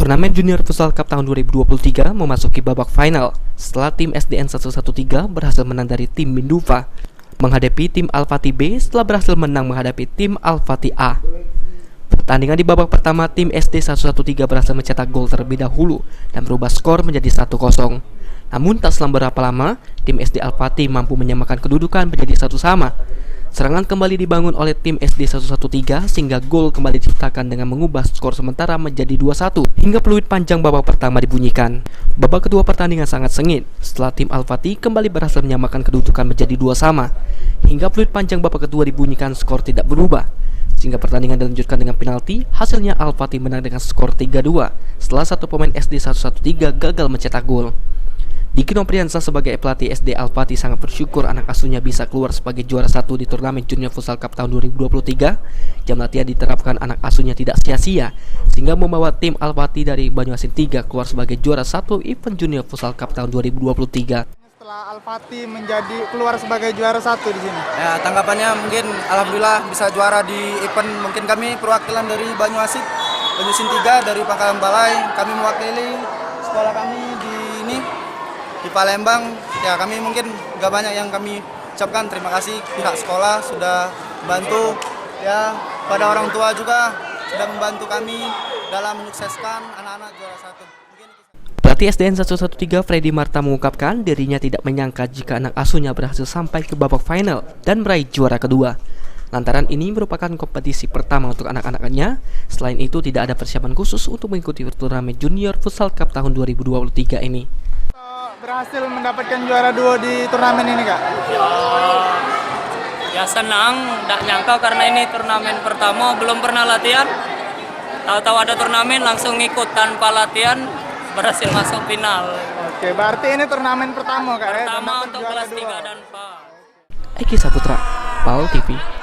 Turnamen Junior Futsal Cup tahun 2023 memasuki babak final setelah tim SDN 113 berhasil menang dari tim Minduva menghadapi tim Al-Fatih B setelah berhasil menang menghadapi tim Al-Fatih A. Pertandingan di babak pertama, tim SD 113 berhasil mencetak gol terlebih dahulu dan merubah skor menjadi 1-0. Namun tak selang berapa lama, tim SD Al-Fatih mampu menyamakan kedudukan menjadi 1-1. Serangan kembali dibangun oleh tim SD 113 sehingga gol kembali diciptakan dengan mengubah skor sementara menjadi 2-1 hingga peluit panjang babak pertama dibunyikan. Babak kedua pertandingan sangat sengit setelah tim Al-Fatih kembali berhasil menyamakan kedudukan menjadi 2-2 hingga peluit panjang babak kedua dibunyikan, skor tidak berubah sehingga pertandingan dilanjutkan dengan penalti. Hasilnya Al-Fatih menang dengan skor 3-2 setelah satu pemain SD 113 gagal mencetak gol. Diki Nopriansa sebagai pelatih SD Al-Fatih sangat bersyukur anak asuhnya bisa keluar sebagai juara satu di turnamen Junior Futsal Cup tahun 2023. Jam latihan diterapkan anak asuhnya tidak sia-sia sehingga membawa tim Al-Fatih dari Banyuasin 3 keluar sebagai juara satu event Junior Futsal Cup tahun 2023. Setelah Al-Fatih menjadi keluar sebagai juara satu di sini. Ya, tanggapannya mungkin alhamdulillah bisa juara di event. Mungkin kami perwakilan dari Banyuasin 3 dari Pangkalan Balai. Kami mewakili sekolah kami di Palembang. Ya, kami mungkin gak banyak yang kami ucapkan. Terima kasih pihak sekolah sudah membantu, ya, pada orang tua juga sudah membantu kami dalam menyukseskan anak-anak juara satu. Pelatih SDN 113 Freddy Marta mengungkapkan dirinya tidak menyangka jika anak asuhnya berhasil sampai ke babak final dan meraih juara kedua. Lantaran ini merupakan kompetisi pertama untuk anak-anaknya. Selain itu tidak ada persiapan khusus untuk mengikuti turnamen Junior Futsal Cup tahun 2023 ini. Berhasil mendapatkan juara 2 di turnamen ini, Kak? Ya senang, tidak nyangka karena ini turnamen pertama, belum pernah latihan. Tahu-tahu ada turnamen langsung ikut tanpa latihan, berhasil masuk final. Oke, berarti ini turnamen pertama, Kak? Pertama untuk kelas 3 dan 4. Eki Saputra, PAL TV.